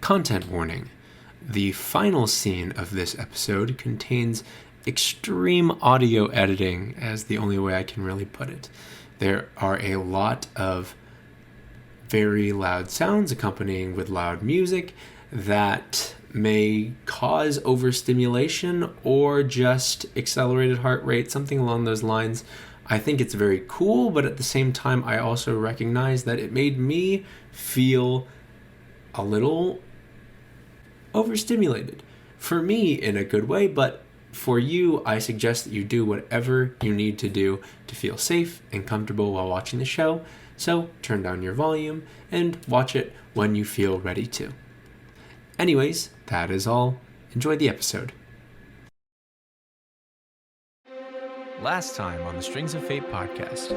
Content warning. The final scene of this episode contains extreme audio editing, as the only way I can really put it. There are a lot of very loud sounds accompanying with loud music that may cause overstimulation or just accelerated heart rate, something along those lines. I think it's very cool, but at the same time, I also recognize that it made me feel a little overstimulated. For me, in a good way, but for you, I suggest that you do whatever you need to do to feel safe and comfortable while watching the show. So turn down your volume and watch it when you feel ready to. Anyways, that is all. Enjoy the episode. Last time on the Strings of Fate podcast.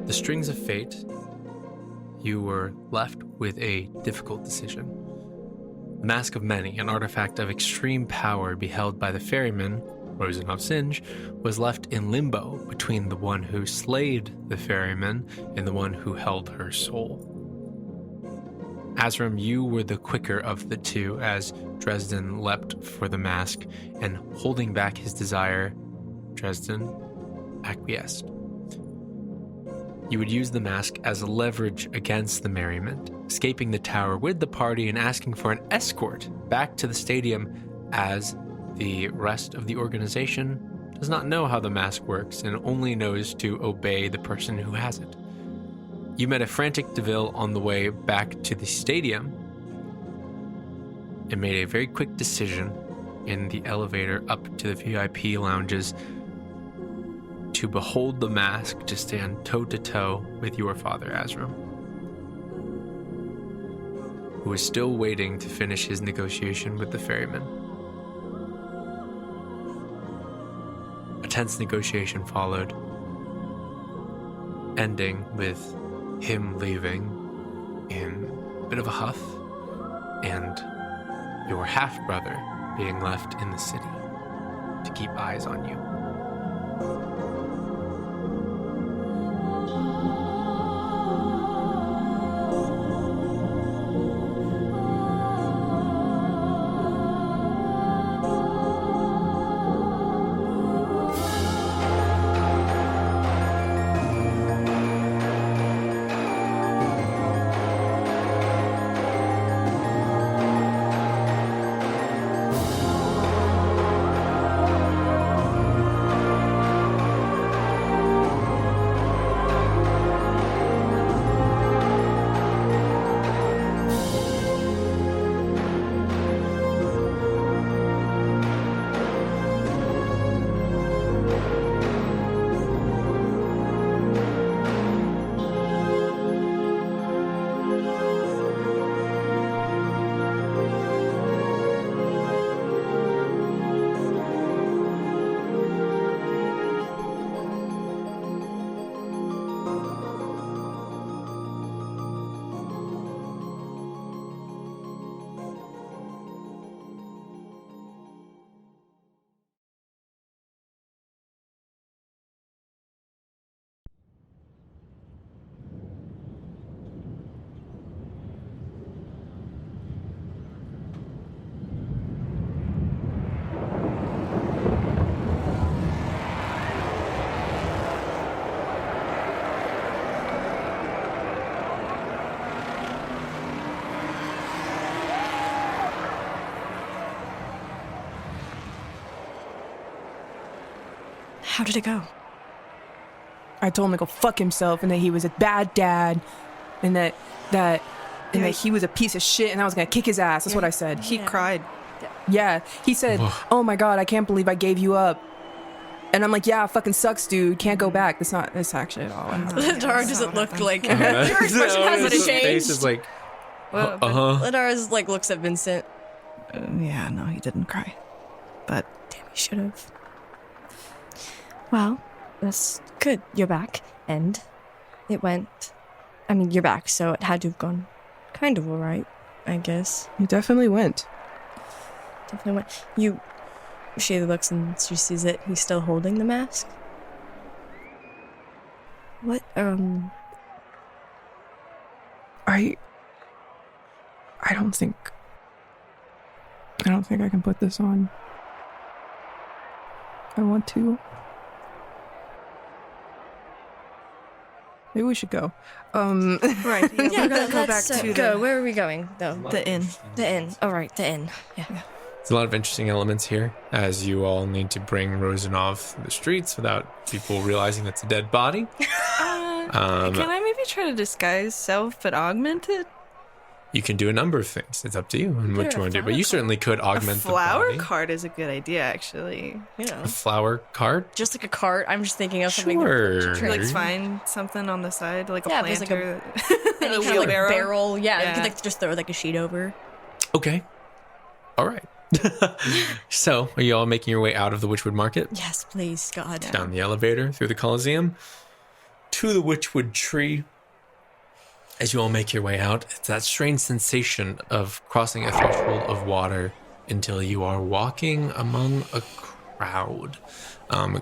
The Strings of Fate, you were left with a difficult decision. The Mask of Many, an artifact of extreme power beheld by the ferryman, Rosen of Singe, was left in limbo between the one who slayed the ferryman and the one who held her soul. Azram, you were the quicker of the two as Dresden leapt for the mask, and holding back his desire, Dresden acquiesced. You would use the mask as leverage against the merriment, escaping the tower with the party and asking for an escort back to the stadium, as the rest of the organization does not know how the mask works and only knows to obey the person who has it. You met a frantic DeVille on the way back to the stadium and made a very quick decision in the elevator up to the VIP lounges to behold the mask to stand toe-to-toe with your father, Azram, who is still waiting to finish his negotiation with the ferryman. A tense negotiation followed, ending with him leaving in a bit of a huff and your half-brother being left in the city to keep eyes on you. How did it go? I told him to go fuck himself and that he was a bad dad and that he was a piece of shit and I was going to kick his ass. That's what I said. He cried. Yeah. He said, "Oh my God, I can't believe I gave you up." And I'm like, "Yeah, it fucking sucks, dude. Can't go back." That's actually at all. Ladar doesn't look like your expression hasn't His changed. face is like, Ladar's like looks at Vincent. Yeah, no, he didn't cry. But Damn, he should have. Well, that's good. You're back, and it went. I mean, you're back, so it had to have gone kind of alright, I guess. You definitely went. She looks and she sees it. He's still holding the mask. What, I I don't think I can put this on. I want to. Maybe we should go. Right. Yeah, we're gonna go back let's to go. Where are we going, though? the inn. The inn. All right, the inn. Yeah. There's a lot of interesting elements here, as you all need to bring Rosanov through the streets without people realizing that's a dead body. Can I maybe try to disguise self but augment it? You can do a number of things. It's up to you on what There, you want to do. a But you flower certainly could augment A flower the body. card is a good idea, actually. Yeah. A flower card? Just like a cart. I'm just thinking of something. Sure. Should we, like, find something on the side, like a Yeah, there's, like, planter, Any a kind of, like, wheelbarrow. barrel. Yeah, you Yeah. could like just throw like a sheet over. Okay. All right. So, are you all making your way out of the Witchwood Market? Yes, please, God. Down the elevator, through the Colosseum, to the Witchwood Tree. As you all make your way out, it's that strange sensation of crossing a threshold of water until you are walking among a crowd.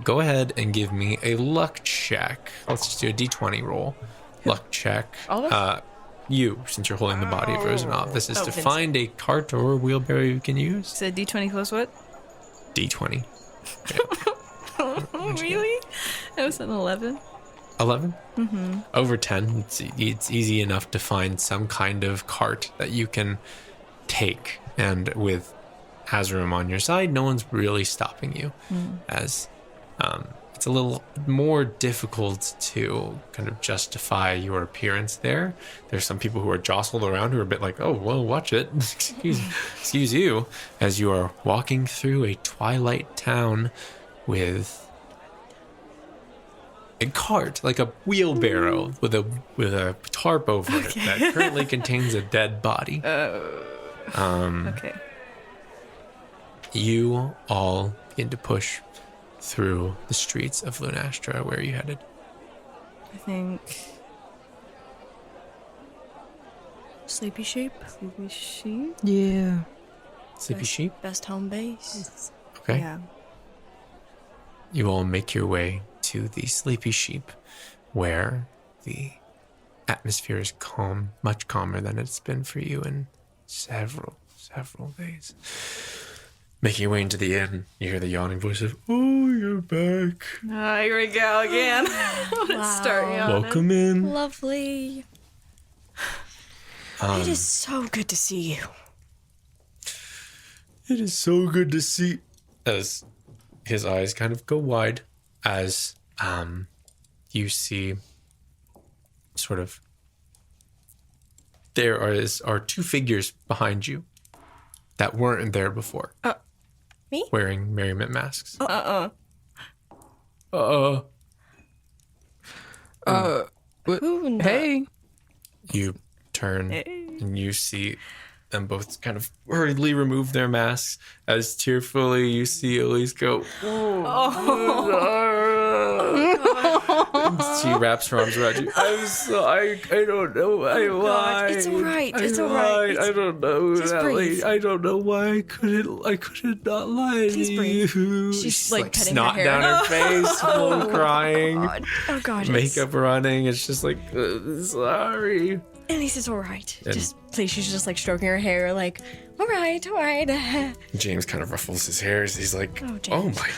Go ahead and give me a luck check. Let's just do a d20 roll. Luck check. All of us? You, since you're holding the body of Rosanov. This is to Vince. find a cart or wheelbarrow you can use. So D20 plus what? D20. Really? That was an 11. 11? Mm-hmm. Over 10. It's easy enough to find some kind of cart that you can take. And with Hazarim on your side, no one's really stopping you. As it's a little more difficult to kind of justify your appearance there. There's some people who are jostled around who are a bit like, oh, well, watch it. excuse you. As you are walking through a twilight town with a cart, like a wheelbarrow with a tarp over it that currently contains a dead body. Okay. You all begin to push through the streets of Lunastra. Where are you headed? I think Sleepy sheep. Sleepy sheep. Yeah. Sleepy sheep? Best home base. Okay. Yeah. You all make your way to the Sleepy Sheep, where the atmosphere is calm, much calmer than it's been for you in several days. Making your way into the inn, you hear the yawning voice of, oh, you're back. Here we go again. Let's start yawning. Welcome in. Lovely. It is so good to see you. It is so good to see. As his eyes kind of go wide, as you see sort of there are two figures behind you that weren't there before. Me? Wearing merriment masks. Who not? Hey. You turn and you see them both kind of hurriedly remove their masks as tearfully you see Elise go, She wraps her arms around you. I'm sorry. I don't know why. God, it's all right. It's all right. I don't know. Just that breathe. I don't know why I couldn't not lie Please to breathe. you. She's, like, petting snot her hair. down her face, full crying, Oh God. it's- makeup running. It's just like, sorry. Elise is all right. And- Just please. She's just like stroking her hair, like, all right, all right. James kind of ruffles his hair as he's like, Oh, oh James. my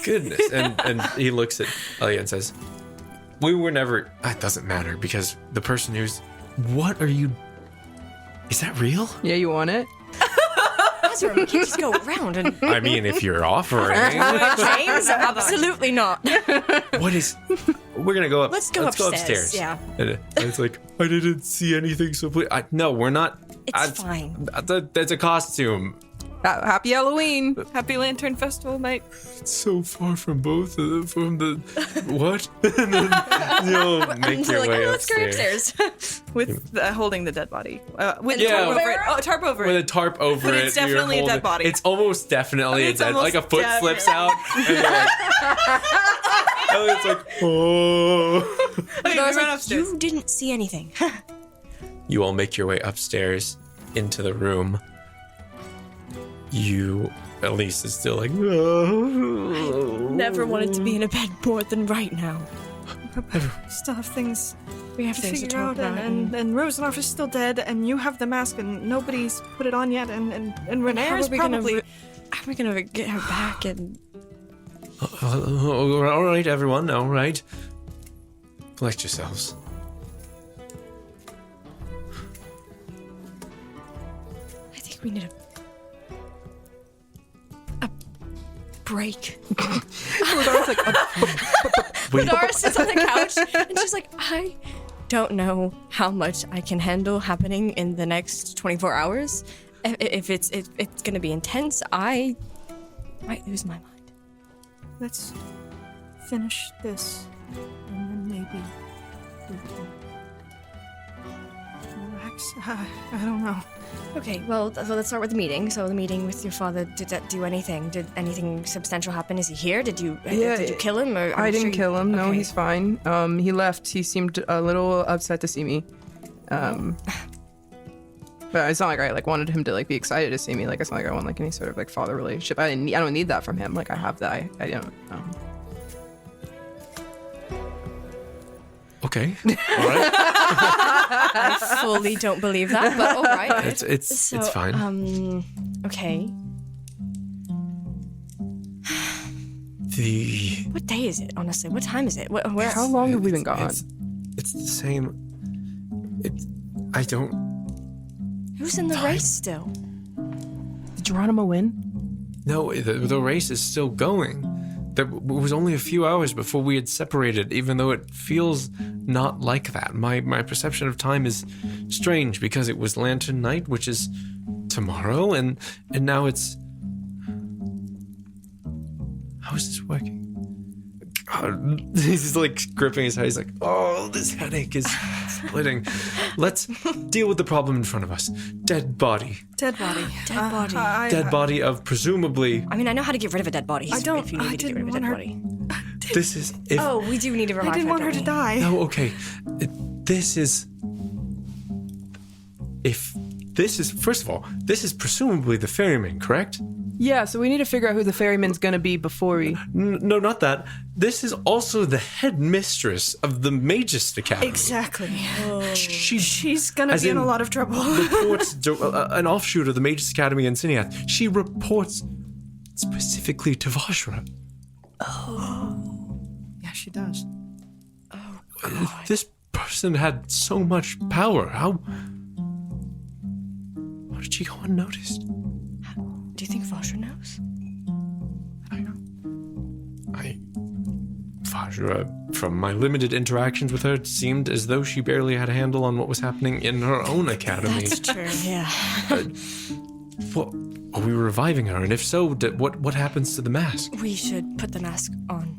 goodness. And he looks at Elliot and says, we were never, that doesn't matter because the person who's, what are you, is that real? Yeah, you want it? Ezra, we can't just go around and I mean, if you're offering, James, absolutely not. what is, we're going to go up. Let's go upstairs, yeah. And it's like, I didn't see anything, so please, no, we're not. It's fine. That's a costume. Happy Halloween. Happy Lantern Festival night. It's so far from both of them, from the, what? And then you'll make So your like, way let's go upstairs. upstairs. With holding the dead body. With Yeah, tarp over it. Oh, tarp over With a it. tarp over But it. it's definitely you're a dead holding- body. It's almost definitely a it's dead, like a almost foot slips out. And you're like, and it's like, oh. Okay, I we was run like, upstairs. you didn't see anything. You all make your way upstairs into the room. Elise is still like, Never wanted to be in a bed more than right now. still have things We have to things to figure talk out, about. and Rosanov is still dead, and you have the mask, and nobody's put it on yet, and Renair is probably... How are we gonna get her back? And All right, everyone, all right. Collect yourselves. I think we need a break. Ladara sits on the couch and she's like, I don't know how much I can handle happening in the next 24 hours. If it's gonna be intense, I might lose my mind. Let's finish this, and then maybe we can relax. I don't know. Okay, well, let's start with the meeting. So the meeting with your father, did that do anything? Did anything substantial happen? Is he here? Did you kill him? Or I didn't kill him. No, he's fine. He left. He seemed a little upset to see me. But it's not like I wanted him to be excited to see me. It's not like I want any sort of father relationship. I don't need that from him. I have that. I don't. Okay. All right. I fully don't believe that, but all right. It's fine. Okay. What day is it? Honestly, what time is it? Where? How long have we been gone? It's the same. I don't. Who's in the race still? Did Geronimo win? No, the race is still going. It was only a few hours before we had separated, even though it feels not like that. My perception of time is strange because it was Lantern Night, which is tomorrow, and now it's... How is this working? God, he's gripping his head. He's like, oh, this headache is splitting. Let's deal with the problem in front of us. Dead body. Dead body. Dead body of presumably... I mean, I know how to get rid of a dead body. If you need me to get rid of a dead body. This is... we do need to revive her. I didn't want her to die. No, okay. This is... First of all, this is presumably the ferryman, correct? Yeah, so we need to figure out who the ferryman's gonna be before we... No, not that. This is also the headmistress of the Magist Academy. Exactly. She's gonna be in a lot of trouble. Reports an offshoot of the Magist Academy in Siniath. She reports specifically to Vajra. Oh. Yeah, she does. Oh, God. This person had so much power. How did she go unnoticed? Do you think Vajra knows? Vajra, from my limited interactions with her, seemed as though she barely had a handle on what was happening in her own academy. That's true, yeah. Are we reviving her? And if so, what happens to the mask? We should put the mask on.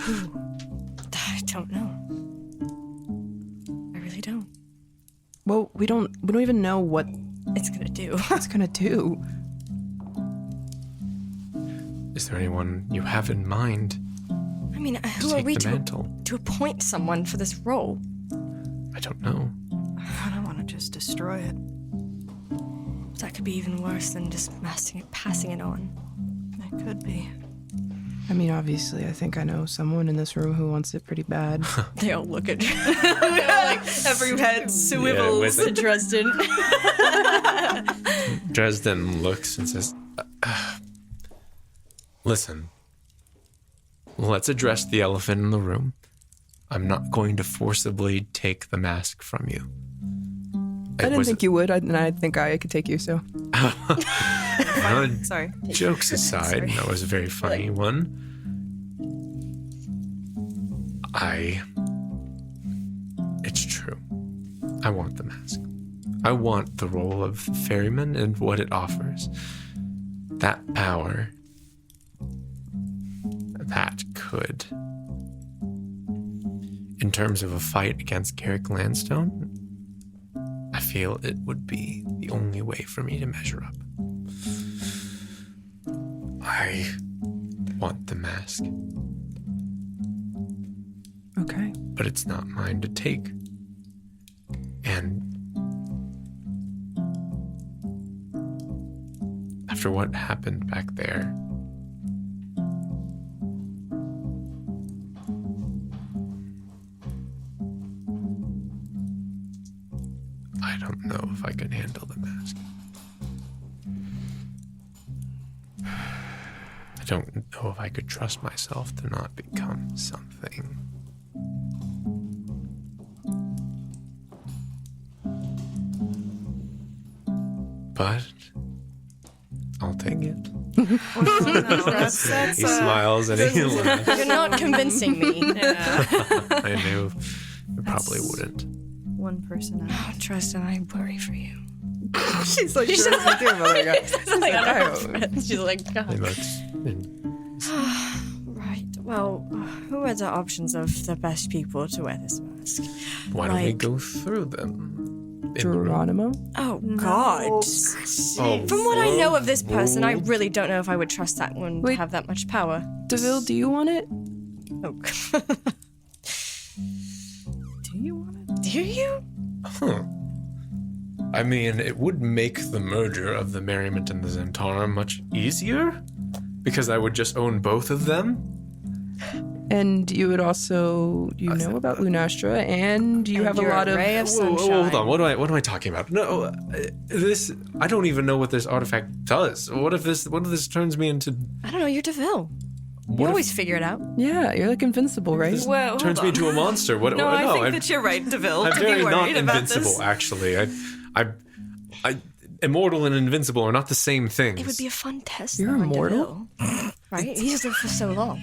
Who? I don't know. I really don't. Well, we don't even know what it's gonna do. It's gonna do. Is there anyone you have in mind? I mean, who are we to appoint someone for this role? I don't know. I don't want to just destroy it. That could be even worse than just passing it on. It could be. I mean, obviously, I think I know someone in this room who wants it pretty bad. They all look at every head swivels to Dresden. Dresden looks and says, listen, let's address the elephant in the room. I'm not going to forcibly take the mask from you. I didn't think you would, and I think I could take you, so. Sorry. Jokes aside, that was a very funny one. It's true. I want the mask. I want the role of ferryman and what it offers. That power. That could. In terms of a fight against Garrick Landstone, I feel it would be the only way for me to measure up. I want the mask. Okay. But it's not mine to take. And after what happened back there, I can handle the mask. I don't know if I could trust myself to not become something. But I'll take it. He smiles and he laughs. You're not convincing me. I knew you probably wouldn't. One person out. Oh, Tristan, I worry for you. She's like, she's like, She's like, God. Right. Well, who are the options of the best people to wear this mask? Why don't we go through them? Geronimo? Oh, God. Oh, From what I know of this person, I really don't know if I would trust that one to have that much power. DeVille, do you want it? Oh. Do you want it? Do you? Huh. I mean, it would make the merger of the Merriment and the Zentara much easier, because I would just own both of them. And you would also, know about Lunastra, and you have a lot of... ray of Whoa, sunshine. hold on, what am I talking about? No, I don't even know what this artifact does. What if this turns me into... I don't know, you're DeVille. What You if always figure it out. Yeah, you're like invincible, right? this Well, turns hold me on. into a monster? What? No, I think I'm, that you're right, DeVille, I'm to very be not worried about invincible, this. actually. I immortal and invincible are not the same things. It would be a fun test. You're though, on immortal? DeVille. Right? He's lived for so long.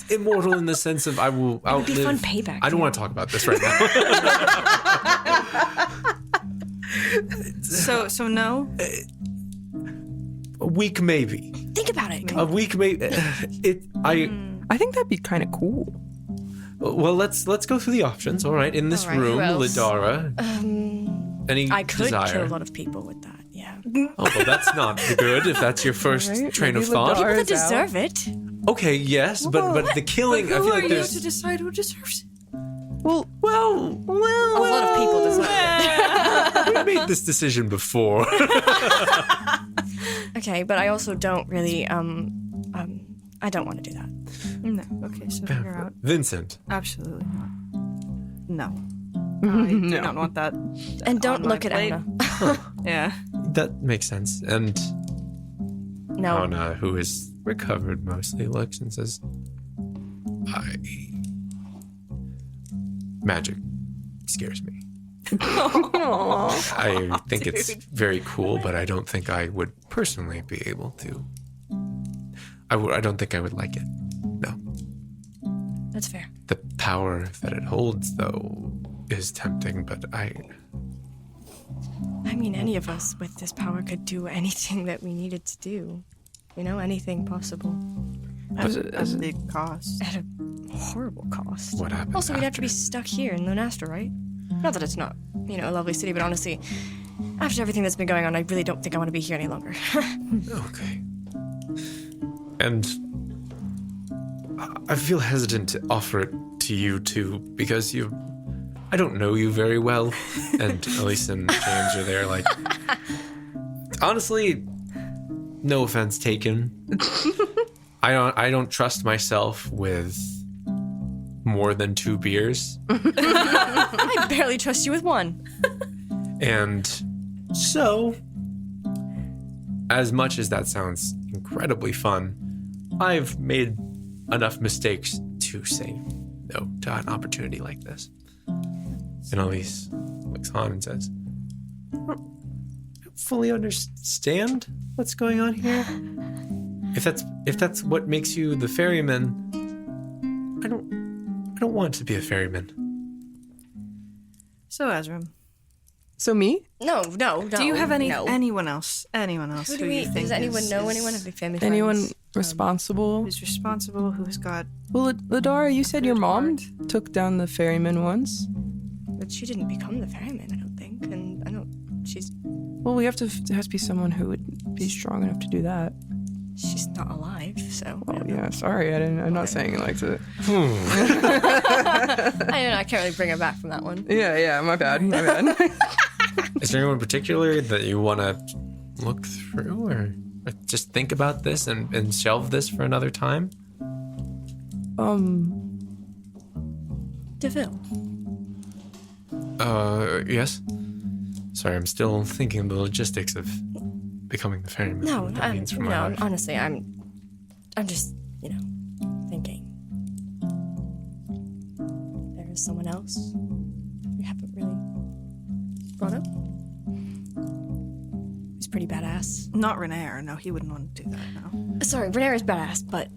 Immortal in the sense of I will It would be outlive. fun payback. I don't want to talk about this right now. So no? A week maybe. Think about it. A week maybe. I think that'd be kind of cool. Well, let's go through the options. All right, in this All right, room, who else? Lidara. Any I could desire? kill a lot of people with that, yeah. Oh, well, that's not good. If that's your first Right, train of maybe thought. Lidara- People that Ours out. deserve it. Okay, yes, but the killing. Who I feel are like you there's. to decide who deserves it? Well, A lot of people deserve it. We made this decision before. Okay, but I also don't really, I don't want to do that. No. Okay, so figure out. Vincent. Absolutely not. No. I do not want that. And don't on my look at plate. Anna. Yeah. That makes sense. And No. Anna, who is recovered mostly, looks and says, magic scares me. I think it's very cool, but I don't think I would personally be able to. I don't think I would like it. No. That's fair. The power that it holds, though, is tempting, but I mean, any of us with this power could do anything that we needed to do. You know, anything possible. At a big cost. At a horrible cost. What happened Also, we'd have to after? be stuck here in Lunastra, right? Not that it's not, a lovely city, but honestly, after everything that's been going on, I really don't think I want to be here any longer. Okay. And I feel hesitant to offer it to you too, because I don't know you very well, and Elise and James are there like, honestly, no offense taken. I don't trust myself with more than 2 beers. I barely trust you with one. And so, as much as that sounds incredibly fun, I've made enough mistakes to say no to an opportunity like this. And Elise looks on and says, I don't fully understand what's going on here. If that's what makes you the ferryman, I don't want to be a ferryman. So Ezra, so me? No. do you have no. anyone else Who do you think does anyone know is anyone? Have they family Anyone friends? responsible? who's responsible, who has got Well, Lidara, you said your mom took down the ferryman once. But she didn't become the ferryman, I don't think. And she's Well, there has to be someone who would be strong enough to do that. she's not alive, so. Oh yeah, sorry, I'm not saying it like that. I can't really bring her back from that one. Yeah, my bad. Is there anyone in particular that you want to look through or just think about this and shelve this for another time? DeVille. Yes? Sorry, I'm still thinking the logistics of becoming the ferryman. No, what that means for my life. honestly, I'm just, thinking. There is someone else we haven't really brought up. He's pretty badass. Not Renaer. No, he wouldn't want to do that. No. Sorry, Renaer is badass, but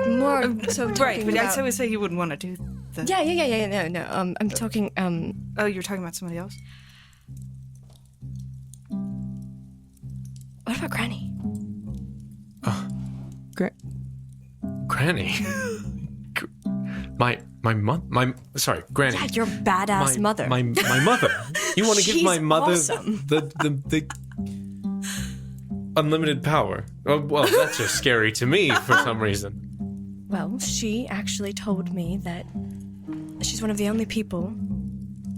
more so talking Right, but about... I would say he wouldn't want to do that. Yeah. No. I'm talking. Oh, you're talking about somebody else? What about Granny? Granny. Sorry, Granny. Yeah, your badass mother. My mother. You want to give my She's mother awesome. the unlimited power? Oh, well, that's just scary to me for some reason. Well, she actually told me that she's one of the only people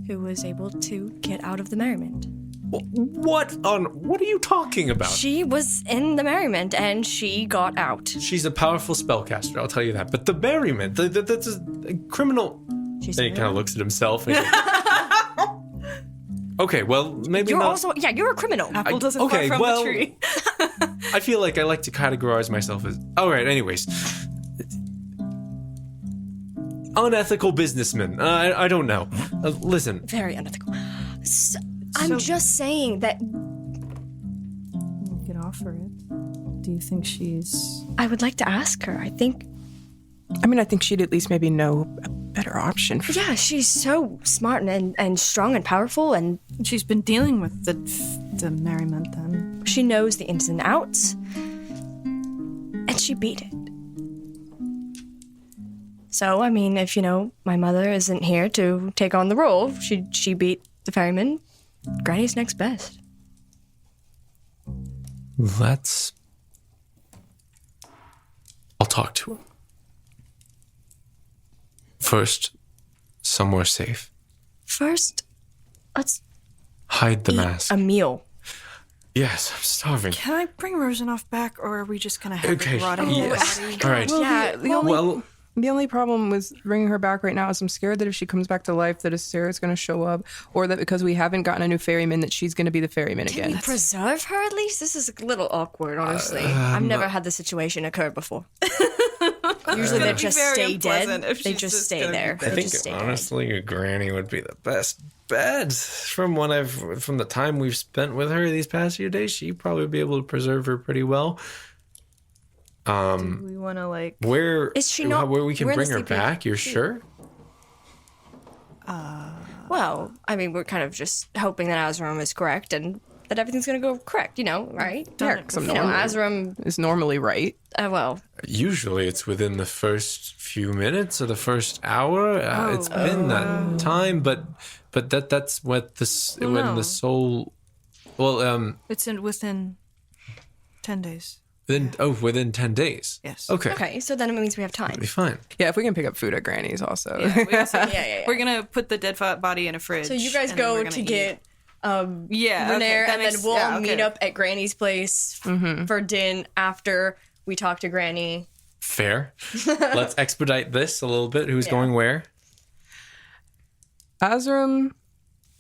who was able to get out of the merriment. What are you talking about? She was in the merriment and she got out. She's a powerful spellcaster, I'll tell you that. But the merriment, that's a criminal. She's Then he kind of looks at himself. And okay, well, maybe You're not. also, you're a criminal. Apple doesn't okay, fall from well- the tree. I feel like I like to categorize myself as. All right, anyways. Unethical businessman. I don't know. Listen. Very unethical. I'm just saying that You could offer it. Do you think she's... I would like to ask her. I think, I think she'd at least maybe know a better option. yeah, she's so smart and strong and powerful, and She's been dealing with the merriment then. she knows the ins and outs, and she beat it. So, if, my mother isn't here to take on the role, she beat the ferryman, Granny's next best. I'll talk to him. First, somewhere safe. First, let's Hide the eat mask. a meal. Yes, I'm starving. Can I bring Rozanoff back, or are we just going to have Okay, it rotting? yes. All right. Yeah, The only problem with bringing her back right now is I'm scared that if she comes back to life, that Sarah's going to show up, or that because we haven't gotten a new ferryman, that she's going to be the ferryman Can again. we preserve her at least? This is a little awkward, honestly. I've never had this situation occur before. Usually they just stay dead. They just stay there. I think honestly, your granny would be the best bet. From the time we've spent with her these past few days, she'd probably be able to preserve her pretty well. Do we want to Where Is she not- Where we can we're in the bring her sleeping- back? You're sure? Well, we're kind of just hoping that Azram is correct and that everything's going to go correct, right? Yeah, 'cause I'm Azram, is normally right. Usually, it's within the first few minutes or the first hour. It's been that time, but that's what when the soul. Well, It's within 10 days. within 10 days. Yes. Okay. so then it means we have time. That'll be fine. Yeah, if we can pick up food at Granny's also. Yeah. We're going to put the dead body in a fridge. So you guys and then we're go gonna to eat. get Yeah, Renaer, and then we'll meet okay. up at Granny's place for din after we talk to Granny. Fair. Let's expedite this a little bit. Who's going where? Azram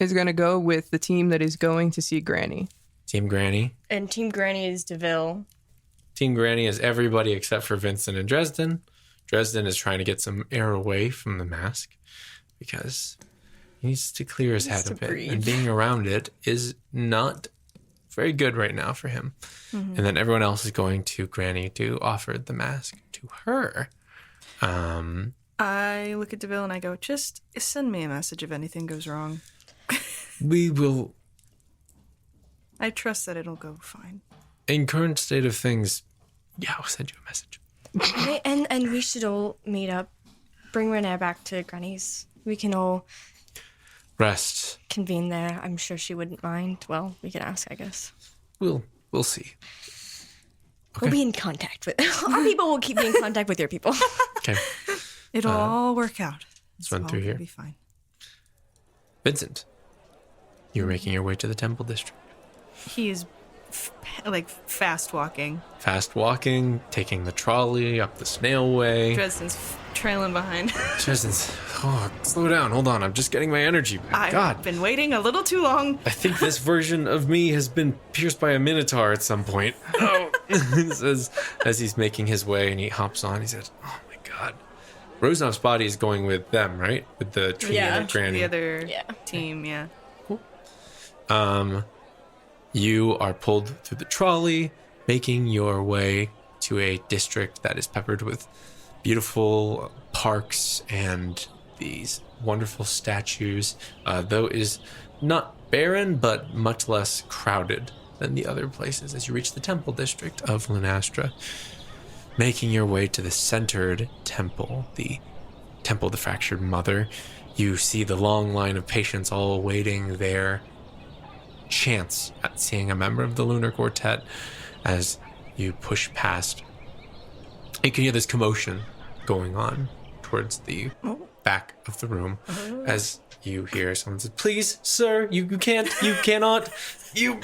is going to go with the team that is going to see Granny. Team Granny. And Team Granny is DeVille. Team Granny is everybody except for Vincent and Dresden. Dresden is trying to get some air away from the mask because he needs to clear his head a bit. breathe. And being around it is not very good right now for him. And then everyone else is going to Granny to offer the mask to her. I look at DeVille and I go, just send me a message if anything goes wrong. We will, I trust that it'll go fine. in current state of things, I'll send you a message. Okay, and we should all meet up. Bring Renaer back to Granny's. We can all Rest. convene there. I'm sure she wouldn't mind. Well, we can ask, I guess. We'll see. We'll be in contact with our people. Will keep me in contact with your people. Okay. It'll all work out. Let's run all through gonna here. Be fine. Vincent, you're making your way to the temple district. He is fast walking. Fast walking, taking the trolley up the snail way. Dresden's trailing behind. Dresden's, Oh, slow down. Hold on. I'm just getting my energy back. I've been waiting a little too long. I think this version of me has been pierced by a minotaur at some point. Oh, he says as he's making his way and he hops on. He says, "Oh my God, Rosenov's body is going with them, right? With the tree and granny." The other team, yeah. Cool. You are pulled through the trolley, making your way to a district that is peppered with beautiful parks and these wonderful statues, though it is not barren, but much less crowded than the other places as you reach the temple district of Lunastra. Making your way to the centered temple, the Temple of the Fractured Mother, you see the long line of patients all awaiting their chance at seeing a member of the Lunar Quartet. As you push past, you can hear this commotion going on towards the back of the room as you hear someone say, "Please, sir, you cannot, you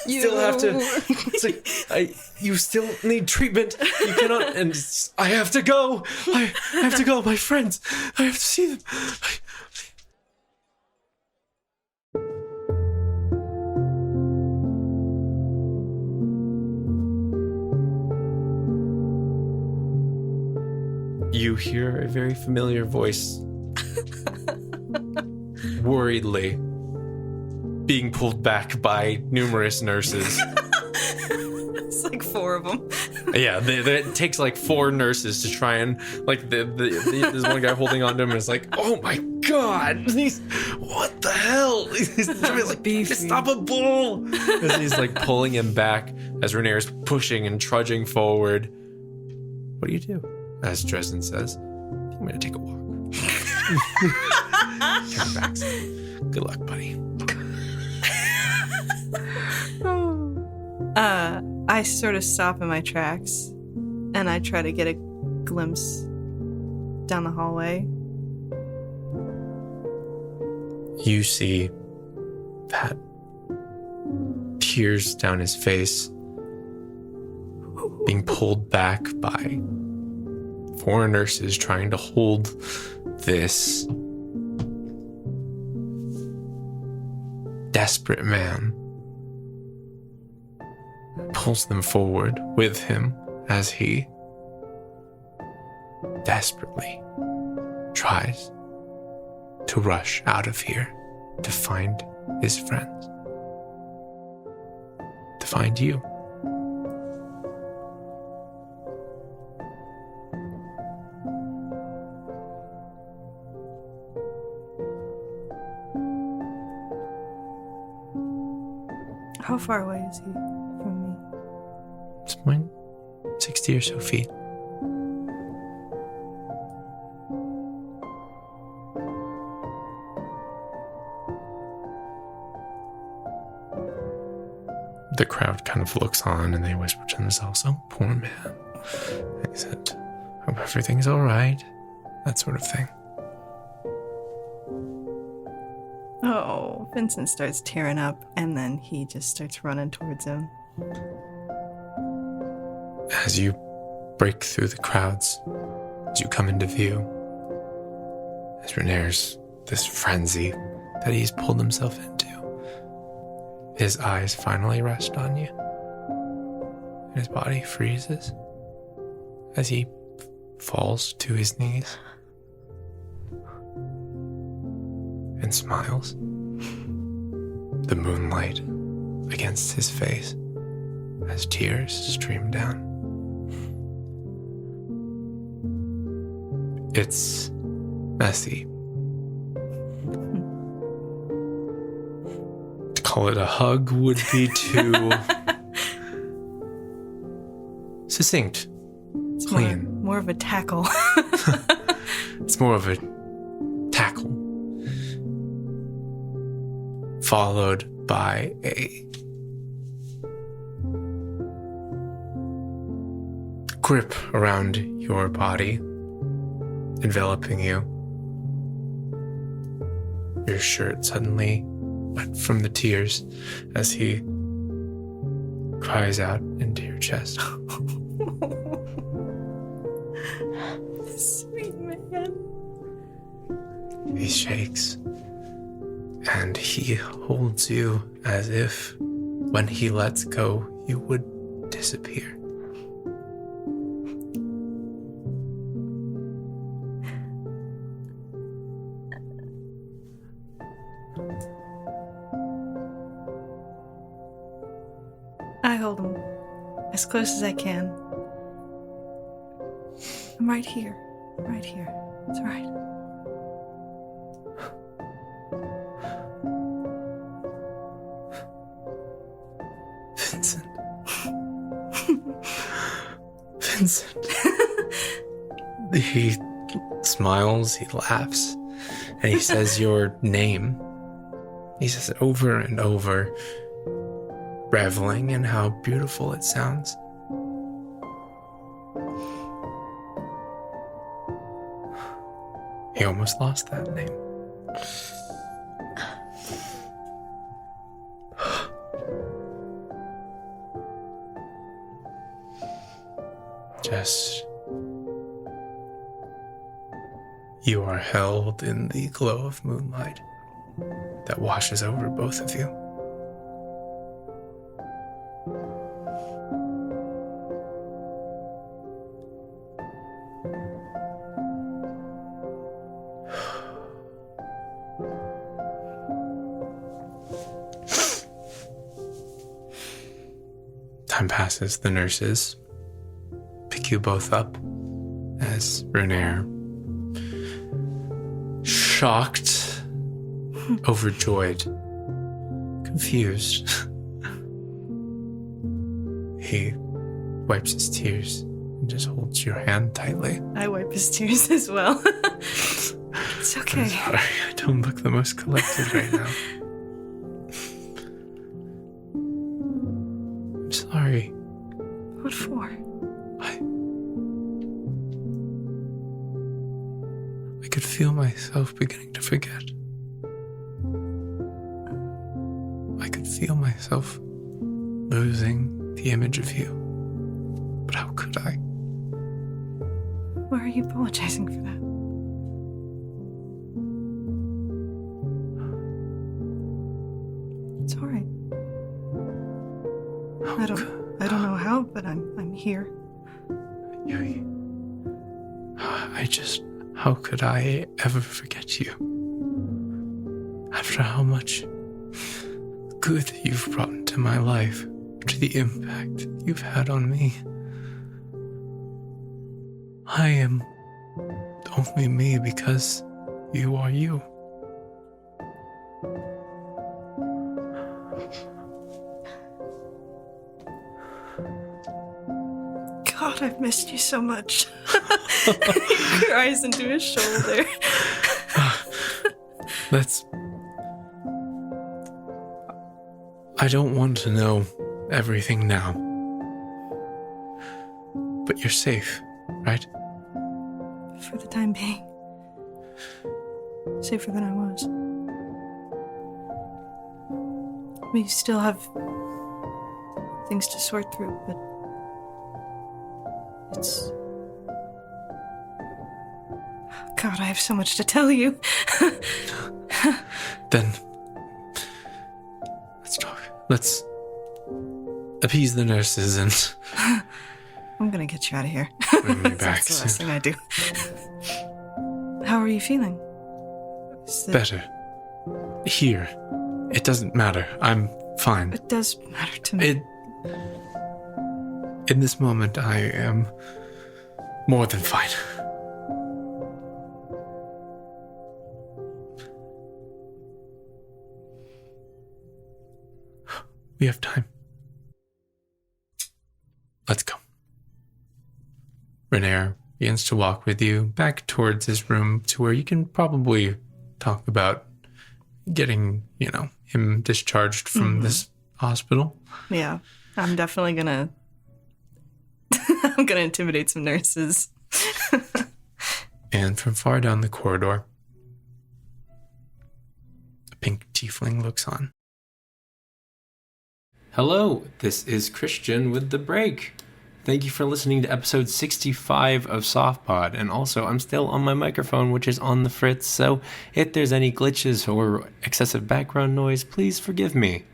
still have to, it's like, you still need treatment, you cannot, and I have to go, I have to go, my friends, I have to see them." You hear a very familiar voice, worriedly, being pulled back by numerous nurses. It's like 4 of them. Yeah, it takes like 4 nurses to try and, like, there's one guy holding on to him and is like, "Oh my God, what the hell?" He's like, "Stop a bull!" As he's like pulling him back as Renair's pushing and trudging forward. What do you do? As Dresden says, "I'm going to take a walk." Come back. Good luck, buddy. I sort of stop in my tracks, and I try to get a glimpse down the hallway. You see that tears down his face, being pulled back by 4 nurses trying to hold this desperate man. Pulls them forward with him as he desperately tries to rush out of here to find his friends, to find you. How far away is he from me? It's point 60 or so feet. The crowd kind of looks on and they whisper to themselves, "Oh, poor man." He said, "Hope everything's all right." That sort of thing. Oh, Vincent starts tearing up, and then he just starts running towards him. As you break through the crowds, as you come into view, as Renair's this frenzy that he's pulled himself into, his eyes finally rest on you, and his body freezes as he falls to his knees and smiles. The moonlight against his face as tears stream down. It's messy. To call it a hug would be too succinct. It's clean. More of a tackle. It's more of a tackle, followed by a grip around your body, enveloping you. Your shirt suddenly wet from the tears as he cries out into your chest. Sweet man. He shakes, and he holds you as if when he lets go, you would disappear. I hold him as close as I can. I'm right here. Right here. It's all right. Vincent. Vincent. He smiles, he laughs, and he says your name. He says it over and over, reveling in how beautiful it sounds. He almost lost that name. Just, you are held in the glow of moonlight that washes over both of you. Time passes. The nurses pick you both up as Renair, shocked, overjoyed, confused. He wipes his tears and just holds your hand tightly. I wipe his tears as well. It's okay. I'm sorry, I don't look the most collected right now. I'm sorry. What for? I could feel myself beginning to forget. I could feel myself losing the image of you. But how could I? Why are you apologizing for that? It's all right. I don't know how, but I'm here. How could I ever forget you? After how much good you've brought into my life, after the impact you've had on me. I am only me because you are you. God, I've missed you so much. He cries into his shoulder. I don't want to know everything now. But you're safe, right? For the time being. Safer than I was. We still have things to sort through, but it's... God, I have so much to tell you. Then, let's talk. Let's appease the nurses and... I'm gonna get you out of here. Bring me back That's the last thing I do. How are you feeling? Better. Here. It doesn't matter. I'm fine. It does matter to me. In this moment, I am more than fine. We have time. Let's go. Renair begins to walk with you back towards his room to where you can probably talk about getting, him discharged from this hospital. Yeah, I'm definitely gonna... I'm gonna intimidate some nurses. And from far down the corridor, a pink tiefling looks on. Hello, this is Christian with The Break. Thank you for listening to episode 65 of SoftPod. And also, I'm still on my microphone, which is on the fritz, so if there's any glitches or excessive background noise, please forgive me.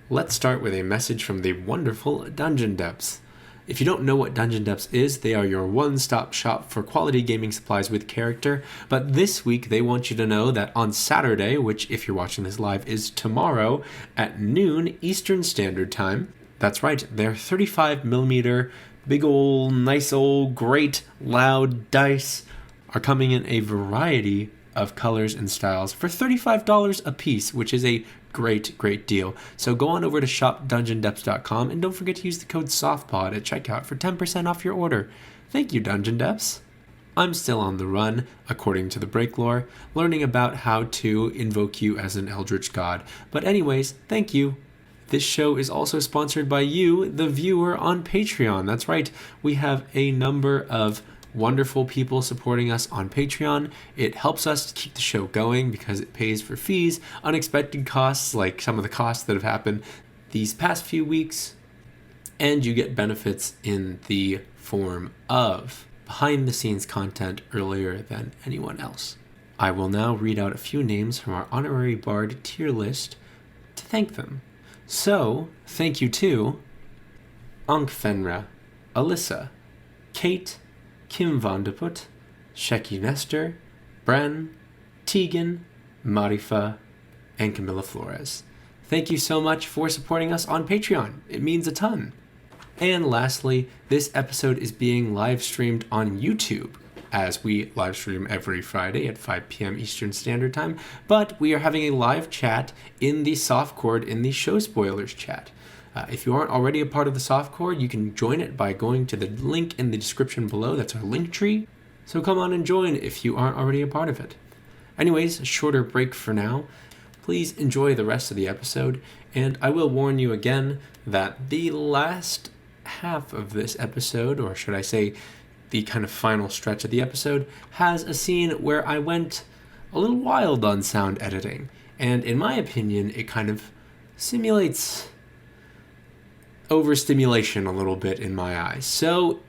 Let's start with a message from the wonderful Dungeon Depths. If you don't know what Dungeon Depths is, they are your one-stop shop for quality gaming supplies with character. But this week, they want you to know that on Saturday, which if you're watching this live is tomorrow at noon Eastern Standard Time, that's right, their 35mm big ol' nice ol' great loud dice are coming in a variety of colors and styles for $35 a piece, which is a great deal. So go on over to shopdungeondepths.com and don't forget to use the code SOFTPOD at checkout for 10% off your order. Thank you, Dungeon Depths. I'm still on the run, according to the break lore, learning about how to invoke you as an eldritch god. But anyways, thank you. This show is also sponsored by you, the viewer, on Patreon. That's right, we have a number of wonderful people supporting us on Patreon. It helps us to keep the show going because it pays for fees, unexpected costs like some of the costs that have happened these past few weeks, and you get benefits in the form of behind the scenes content earlier than anyone else. I will now read out a few names from our honorary bard tier list to thank them. So, thank you to Ankhefenra, Alyssa, Cait, Kim Van de Putte, Sheki Nestor, Bren, Tegan, Marifa, and Camila Flores. Thank you so much for supporting us on Patreon. It means a ton. And lastly, this episode is being live streamed on YouTube, as we live stream every Friday at 5 p.m. Eastern Standard Time, but we are having a live chat in the Softcord in the Show Spoilers chat. If you aren't already a part of the Softcore, you can join it by going to the link in the description below. That's our link tree. So come on and join if you aren't already a part of it. Anyways, a shorter break for now. Please enjoy the rest of the episode. And I will warn you again that the last half of this episode, or should I say the kind of final stretch of the episode, has a scene where I went a little wild on sound editing. And in my opinion, it kind of simulates overstimulation a little bit in my eyes. So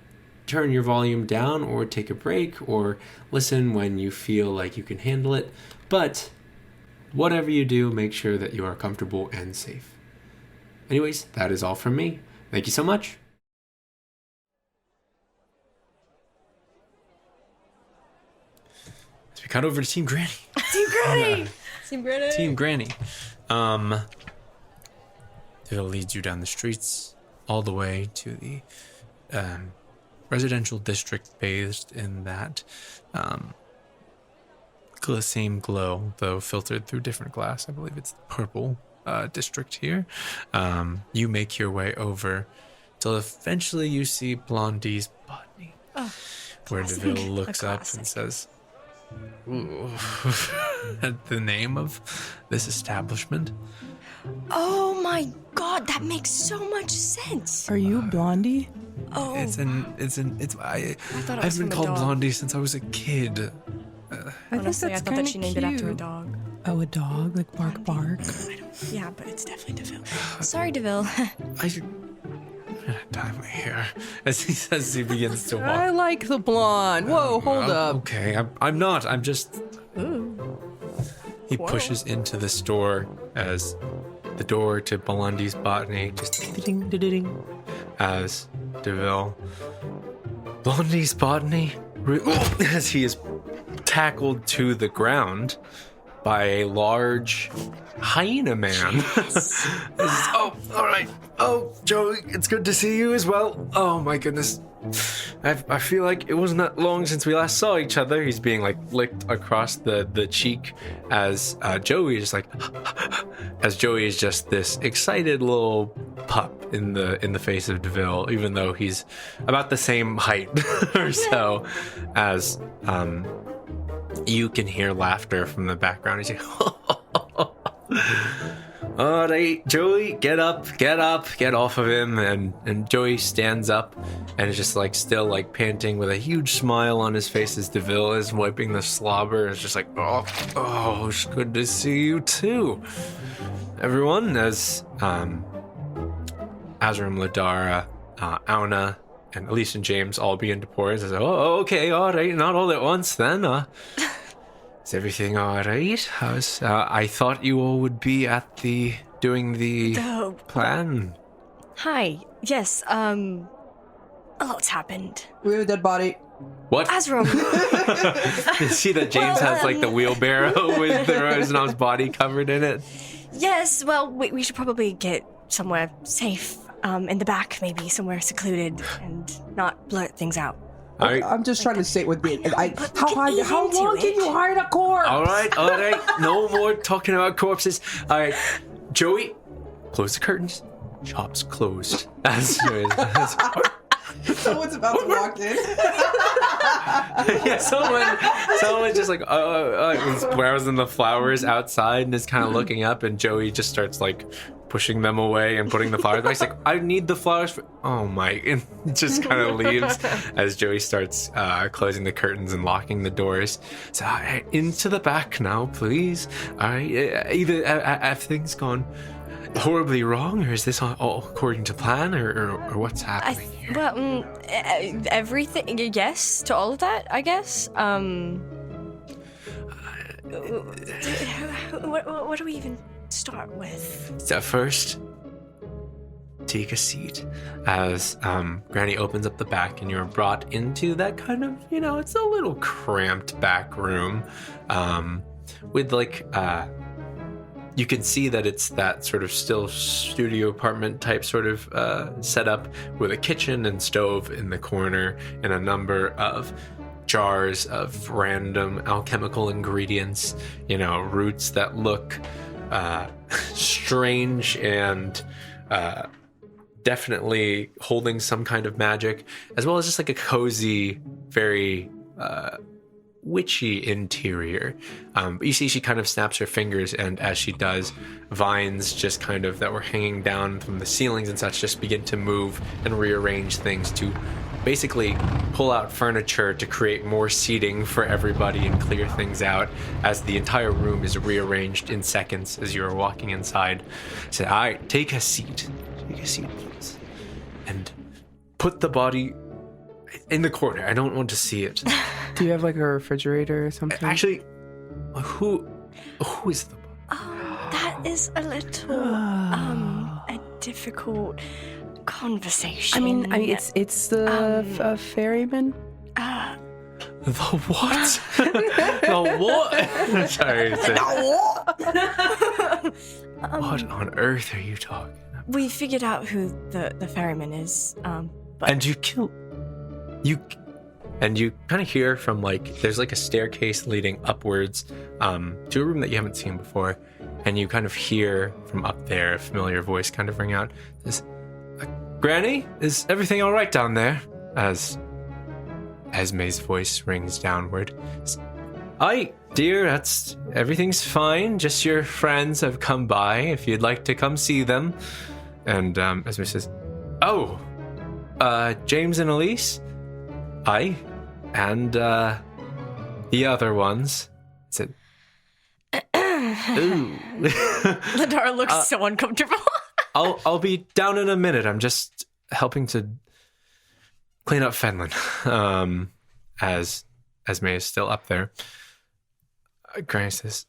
turn your volume down or take a break or listen when you feel like you can handle it. But whatever you do, make sure that you are comfortable and safe. Anyways, that is all from me. Thank you so much. So we cut over to Team Granny. Team Granny! Team Granny! Team Granny. It leads you down the streets all the way to the residential district bathed in that same glow, though filtered through different glass. I believe it's the purple district here. You make your way over till eventually you see Blondie's botany, where Deville looks up and says, "Ooh," at the name of this establishment. Oh my god, that makes so much sense. Are you Blondie? Oh. I've thought it was been from a called dog. Blondie since I was a kid. Honestly, I thought that she named it after a dog. Oh, a dog? Like bark bark? Yeah, but it's definitely Deville. Sorry, Deville. I should dye my hair. As he says, he begins to walk. I like the blonde. Whoa, hold up. Okay, I'm not. I'm just... He pushes into the store as the door to Blondie's botany just ding ding ding as Deville. Blondie's botany? As he is tackled to the ground by a large hyena man. Oh, all right. Oh, Joey, it's good to see you as well. Oh my goodness. I feel like it wasn't that long since we last saw each other. He's being like licked across the cheek as Joey is like, as Joey is just this excited little pup in the face of Deville, even though he's about the same height or so as you can hear laughter from the background. He's like, all right, Joey, get off of him. And Joey stands up and is just like still like panting with a huge smile on his face as Deville is wiping the slobber. It's just like, oh, it's good to see you too, everyone. As Azram Ladara, Auna, and Elise and James all begin to pour. And says, "Oh, okay, all right, not all at once then. Is everything all right? How's? I thought you all would be at doing the plan." Hi. Yes. A lot's happened. We have a dead body. What? As Romeo. You see that James has like the wheelbarrow with the Rosenau's body covered in it? Yes. Well, we should probably get somewhere safe. In the back, maybe somewhere secluded, and not blurt things out. I'm just trying to say with me. How long it. can you hide a corpse? All right. No more talking about corpses. All right, Joey, close the curtains. Shop's closed. Someone's about to walk in. Yeah, someone just like was browsing the flowers outside and is kind of looking up, and Joey just starts like pushing them away and putting the flowers back. He's like, "I need the flowers for..." Oh my. And just kind of leaves as Joey starts closing the curtains and locking the doors. So, all right, into the back now, please. All right, either have things gone horribly wrong, or is this all according to plan, or what's happening here? Well, everything. Yes to all of that, I guess. What do we even start with? So first, take a seat as Granny opens up the back, and you're brought into that kind of, it's a little cramped back room with like you can see that it's that sort of still studio apartment type sort of setup with a kitchen and stove in the corner and a number of jars of random alchemical ingredients, roots that look strange and definitely holding some kind of magic, as well as just like a cozy, very witchy interior. But you see she kind of snaps her fingers, and as she does, vines just kind of that were hanging down from the ceilings and such just begin to move and rearrange things to basically pull out furniture to create more seating for everybody and clear things out, as the entire room is rearranged in seconds as you're walking inside. So, all right, take a seat, please, and put the body in the corner. I don't want to see it. Do you have like a refrigerator or something? Actually, who is the body? That is a little a difficult conversation. I mean, it's the ferryman. The what? The what? Sorry. What on earth are you talking about? We figured out who the ferryman is. And you kind of hear from there's like a staircase leading upwards to a room that you haven't seen before, and you kind of hear from up there a familiar voice kind of ring out. This, Granny, is everything all right down there? As Esme's voice rings downward. Aye, dear, everything's fine. Just your friends have come by. If you'd like to come see them. And Esme says, "Oh, James and Elise? Aye. And the other ones." Said, "Ooh." Ladar looks so uncomfortable. I'll be down in a minute. I'm just helping to clean up Fenland. As Esme is still up there. Granny says,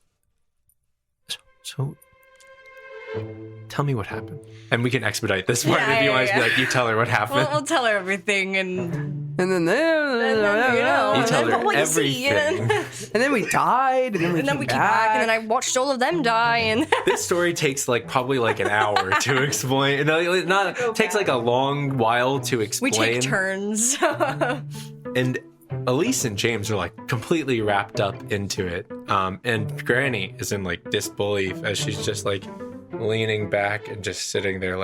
so tell me what happened. And we can expedite this part if you want to be like, you tell her what happened. We'll tell her everything, and then you tell her everything. And then we died, and then we came back, and then I watched all of them die. And this story takes probably an hour to explain. It takes a long while to explain. We take turns. And Elise and James are completely wrapped up into it. And Granny is in disbelief as she's just leaning back and just sitting there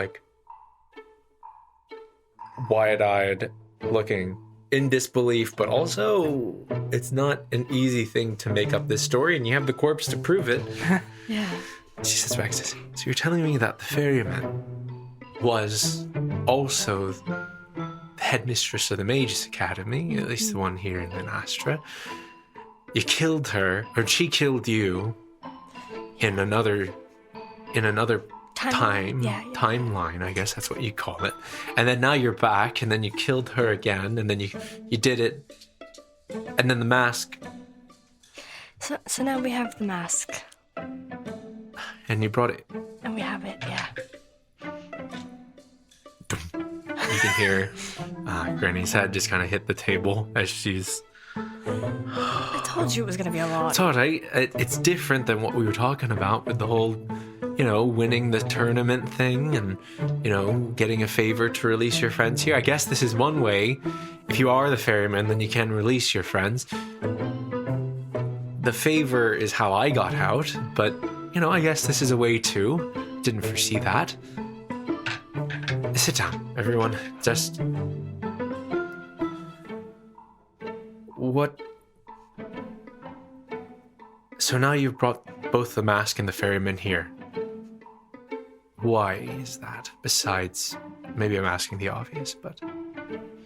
wide-eyed, looking in disbelief, but also it's not an easy thing to make up this story, and you have the corpse to prove it. Yeah. She sits back and says, so you're telling me that the ferryman was also the headmistress of the Mages Academy, at least the one here in Astra. You killed her, or she killed you in another timeline, I guess that's what you call it. And then now you're back, and then you killed her again, and then you did it, and then the mask. So now we have the mask. And you brought it. And we have it, yeah. You can hear Granny's head just kind of hit the table as she's... I told you it was going to be a lot. It's all right. It's different than what we were talking about with the whole, winning the tournament thing and, getting a favor to release your friends here. I guess this is one way. If you are the ferryman, then you can release your friends. The favor is how I got out, but, I guess this is a way too. Didn't foresee that. Sit down, everyone. Just... What... So now you've brought both the mask and the ferryman here. Why is that? Besides, maybe I'm asking the obvious, but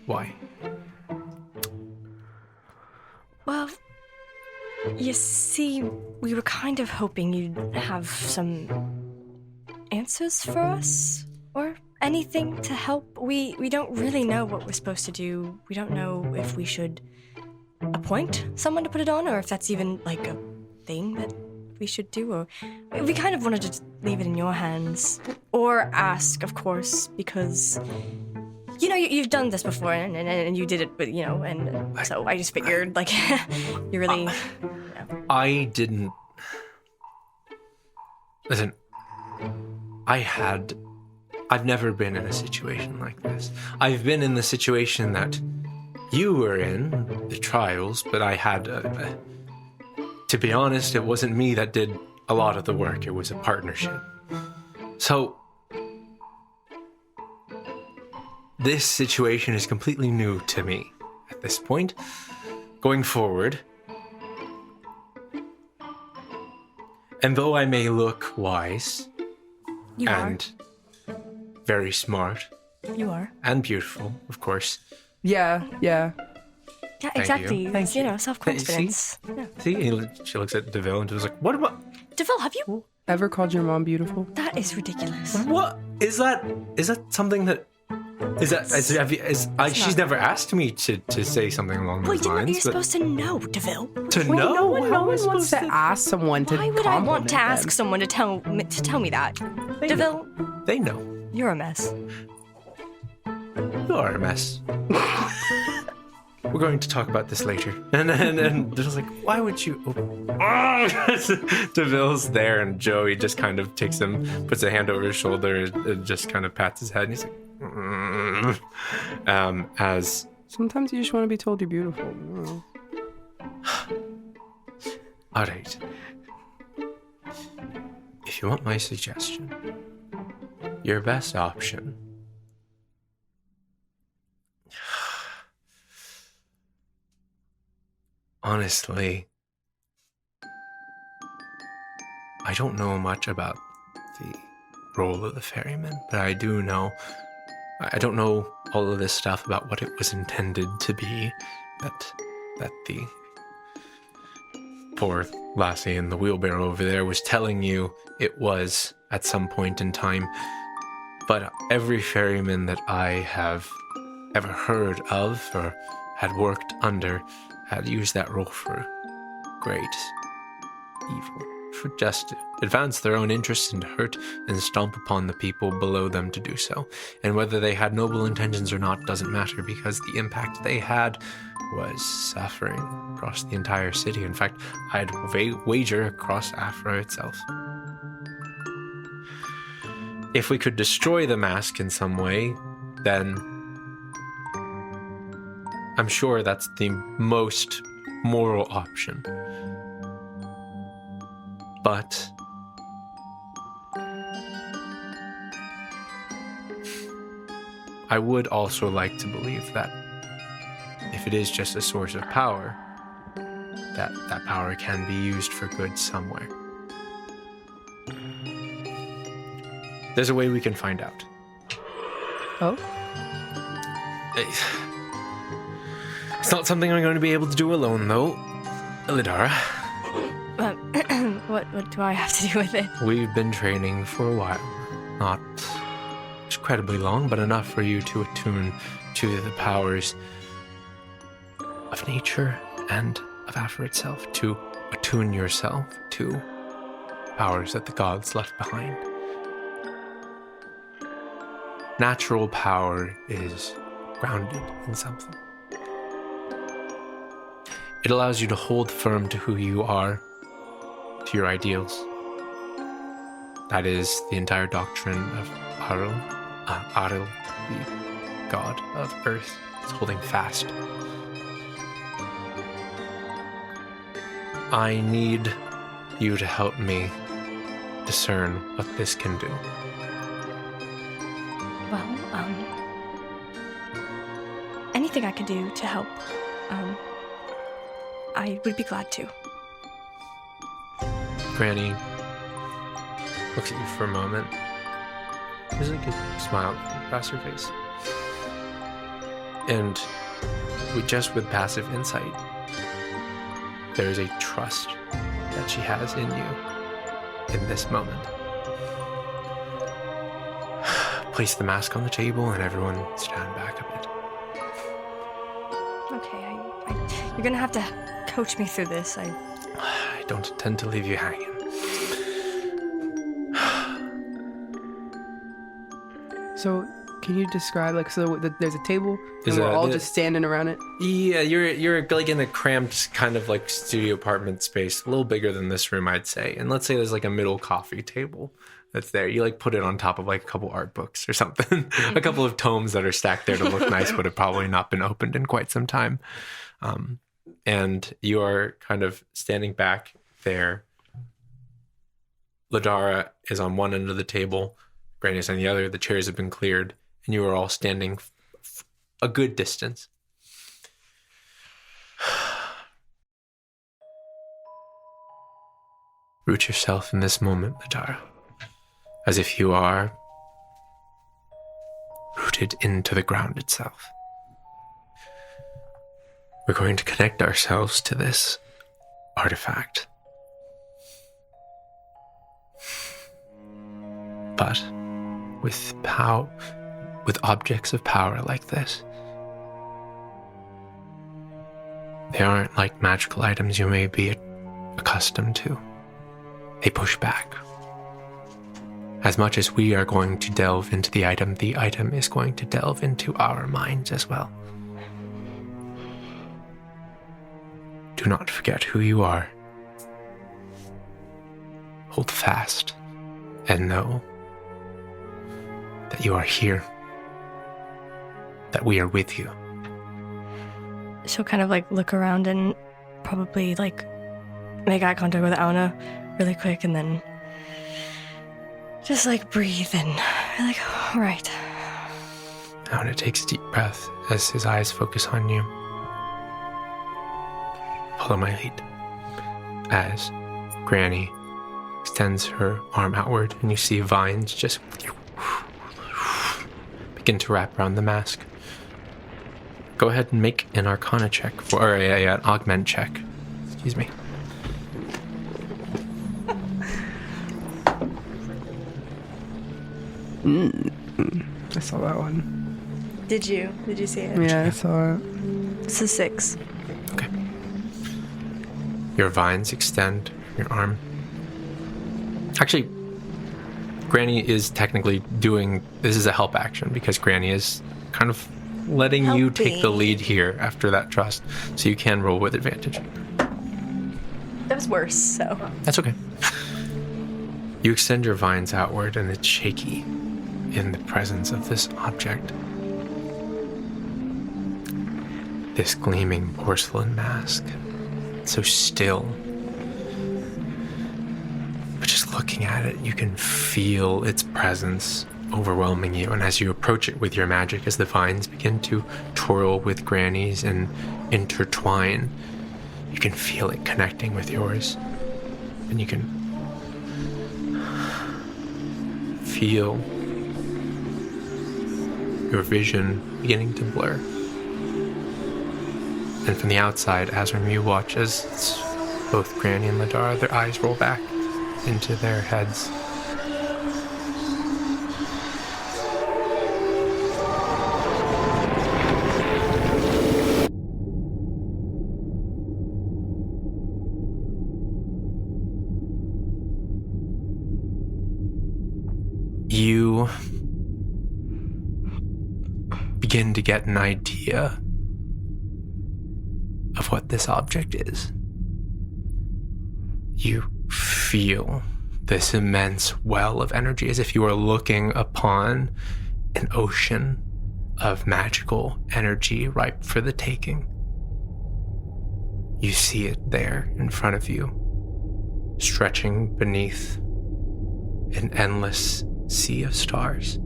why? Well, you see, we were kind of hoping you'd have some answers for us, or anything to help. We don't really know what we're supposed to do. We don't know if we should appoint someone to put it on, or if that's even like a thing that we should do, or we kind of wanted to just leave it in your hands, or ask, of course, because you've done this before, and you did it, but and so I just figured you really. I didn't. Listen, I've never been in a situation like this. I've been in the situation that you were in, the trials, but I had to be honest, it wasn't me that did a lot of the work. It was a partnership. So, this situation is completely new to me at this point. Going forward, and though I may look wise and very smart, you are, and beautiful, of course. Yeah. Yeah, exactly. You. Thank you. Self-confidence. See, she looks at Deville and was like, "What about Deville? Have you ever called your mom beautiful?" That is ridiculous. What is that? Is that something that? She's never asked me to say something along those lines. You're supposed to know, Deville. To know? No one wants to ask someone to. Why would I want to ask someone to tell me that? Deville, they know. You're a mess. You are a mess. We're going to talk about this later. And there's like, why would you? Deville's there, and Joey just kind of takes him, puts a hand over his shoulder, and just kind of pats his head, and he's like, as sometimes you just want to be told you're beautiful. All right. If you want my suggestion, your best option. Honestly, I don't know much about the role of the ferryman, but I do know. I don't know all of this stuff about what it was intended to be, that the poor lassie in the wheelbarrow over there was telling you it was at some point in time. But every ferryman that I have ever heard of or had worked under had used that role for great evil, for just to advance their own interests and hurt and stomp upon the people below them to do so. And whether they had noble intentions or not doesn't matter, because the impact they had was suffering across the entire city. In fact, I'd wager across Afra itself. If we could destroy the mask in some way, then I'm sure that's the most moral option. But I would also like to believe that if it is just a source of power, that power can be used for good somewhere. There's a way we can find out. Oh? It's not something I'm going to be able to do alone, though. Elidara. What do I have to do with it? We've been training for a while. not incredibly long, but enough for you to attune to the powers of nature and of Aphra itself, to attune yourself to powers that the gods left behind. Natural power is grounded in something. It allows you to hold firm to who you are, to your ideals. That is the entire doctrine of Aril, the god of earth, is holding fast. I need you to help me discern what this can do. Well, anything I could do to help, I would be glad to. Granny looks at you for a moment. There's like a smile across her face. And with passive insight, there is a trust that she has in you in this moment. Place the mask on the table and everyone stand back a bit. Okay, you're gonna have to coach me through this. I don't intend to leave you hanging. So, can you describe, there's a table, and we're all just standing around it? Yeah, you're like in a cramped kind of like studio apartment space, a little bigger than this room, I'd say. And let's say there's like a middle coffee table that's there. You like put it on top of like a couple art books or something, a couple of tomes that are stacked there to look nice, but have probably not been opened in quite some time. And you are kind of standing back there. Ladara is on one end of the table, Granny's on the other. The chairs have been cleared, and you are all standing a good distance. Root yourself in this moment, Ladara, as if you are rooted into the ground itself. We're going to connect ourselves to this artifact. But with objects of power like this, they aren't like magical items you may be accustomed to. They push back. As much as we are going to delve into the item is going to delve into our minds as well. Do not forget who you are. Hold fast and know that you are here, that we are with you. She'll kind of like look around and probably like make eye contact with Auna really quick, and then just like breathe and be like, all right. Auna takes a deep breath as his eyes focus on you. Follow my lead. As Granny extends her arm outward and you see vines just begin to wrap around the mask. Go ahead and make an Arcana check, or an Augment check. Excuse me. I saw that one. Did you see it? Yeah, I saw it. It's a 6. Okay. Your vines extend from your arm. Actually, Granny is technically doing, this is a help action because Granny is kind of letting you take the lead here after that trust. So you can roll with advantage. That was worse, so. That's okay. You extend your vines outward and it's shaky in the presence of this object. This gleaming porcelain mask. So still. But just looking at it, you can feel its presence overwhelming you. And as you approach it with your magic, as the vines begin to twirl with Granny's and intertwine, you can feel it connecting with yours. And you can feel your vision beginning to blur. And from the outside, as Remy watches both Granny and Ladara, their eyes roll back into their heads. you begin to get an idea of what this object is. You feel this immense well of energy as if you are looking upon an ocean of magical energy ripe for the taking. You see it there in front of you, stretching beneath an endless sea of stars.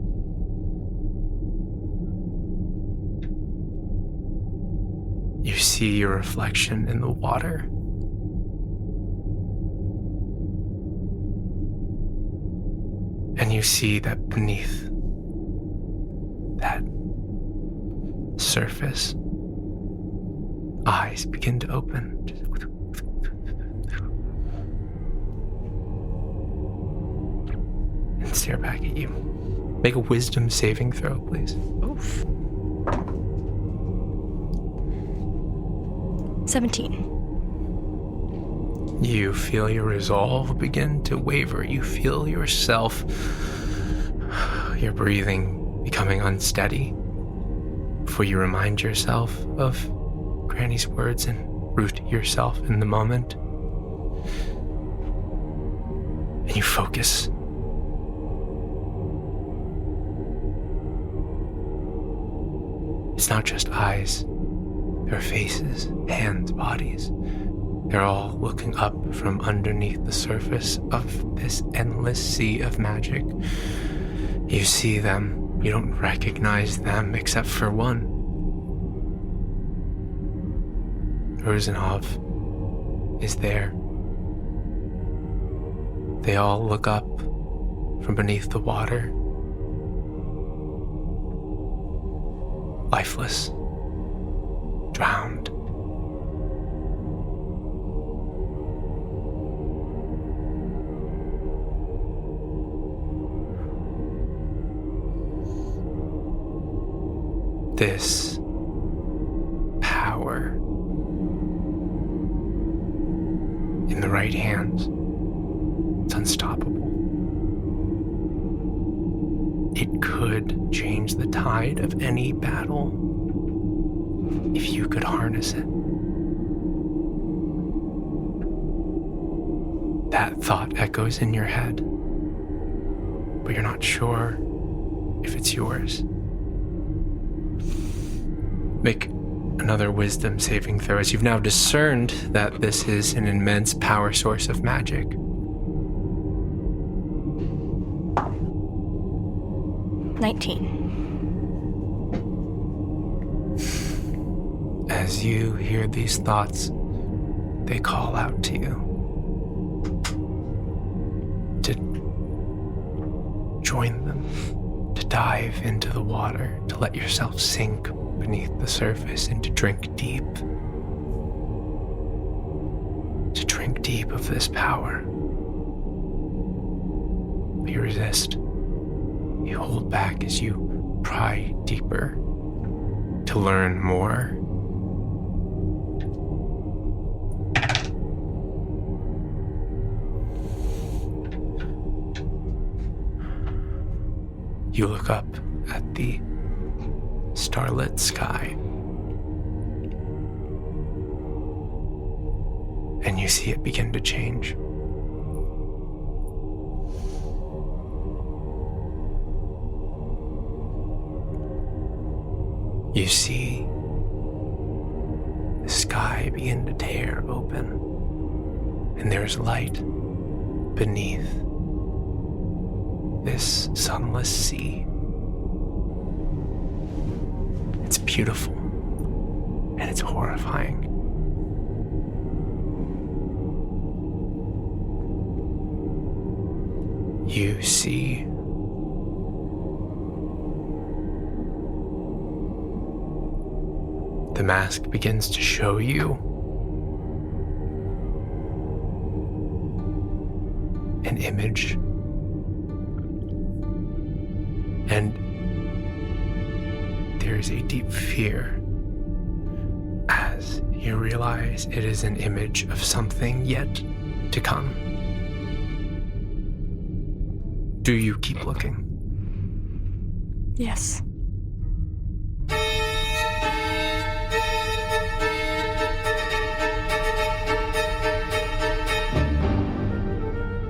You see your reflection in the water. And you see that beneath that surface, eyes begin to open. And stare back at you. Make a wisdom saving throw, please. Oof. 17. You feel your resolve begin to waver. You feel yourself, your breathing becoming unsteady. Before you remind yourself of Granny's words and root yourself in the moment. And you focus. It's not just eyes. There are faces, hands, bodies. They're all looking up from underneath the surface of this endless sea of magic. You see them. You don't recognize them except for one. Rosenov is there. They all look up from beneath the water. Lifeless. Drowned. This power in the right hand, it's unstoppable. It could change the tide of any battle if you could harness it. That thought echoes in your head, but you're not sure if it's yours. Make another wisdom saving throw as you've now discerned that this is an immense power source of magic. 19. As you hear these thoughts, they call out to you to join them, to dive into the water, to let yourself sink beneath the surface and to drink deep. To drink deep of this power. But you resist. You hold back as you pry deeper to learn more. You look up at the starlit sky, and you see it begin to change. You see the sky begin to tear open, and there's light beneath this sunless sea. It's beautiful, and it's horrifying. You see the mask begins to show you an image, and there's a deep fear as you realize it is an image of something yet to come. Do you keep looking? Yes.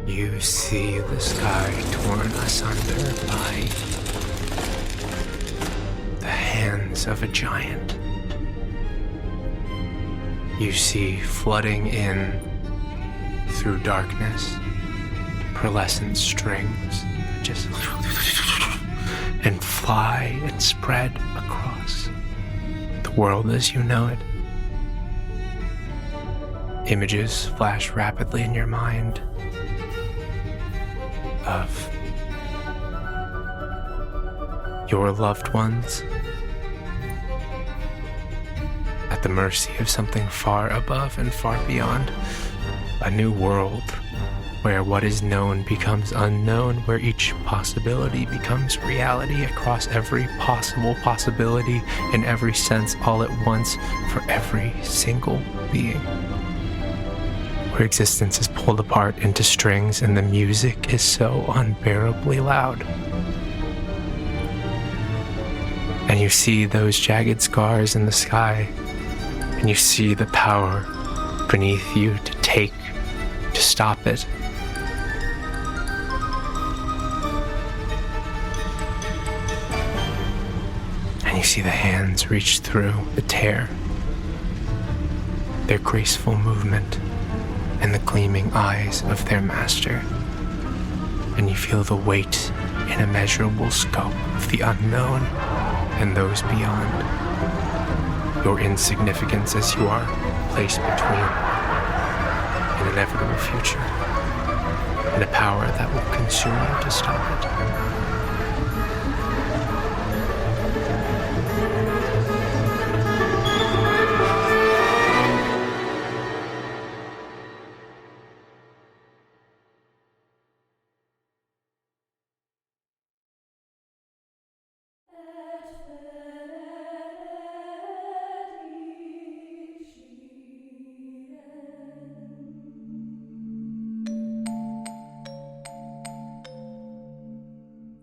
You see the sky torn asunder by the hands of a giant. You see flooding in through darkness, pearlescent strings that just and fly and spread across the world as you know it. Images flash rapidly in your mind of your loved ones at the mercy of something far above and far beyond. A new world where what is known becomes unknown, where each possibility becomes reality across every possible possibility in every sense all at once for every single being. Where existence is pulled apart into strings and the music is so unbearably loud. And you see those jagged scars in the sky, and you see the power beneath you to stop it. And you see the hands reach through the tear, their graceful movement, and the gleaming eyes of their master. And you feel the weight and immeasurable scope of the unknown and those beyond. Your insignificance as you are placed between an inevitable future and a power that will consume you to stop it.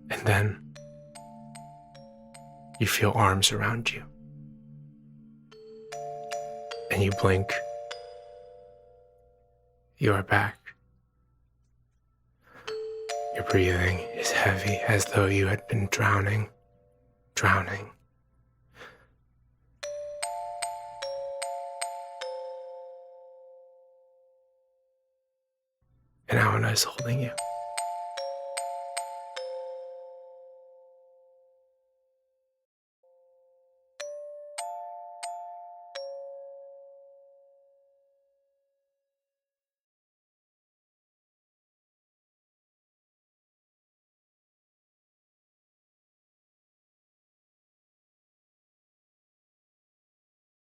And then you feel arms around you. And you blink. You are back. Your breathing is heavy as though you had been drowning. And Awana is holding you.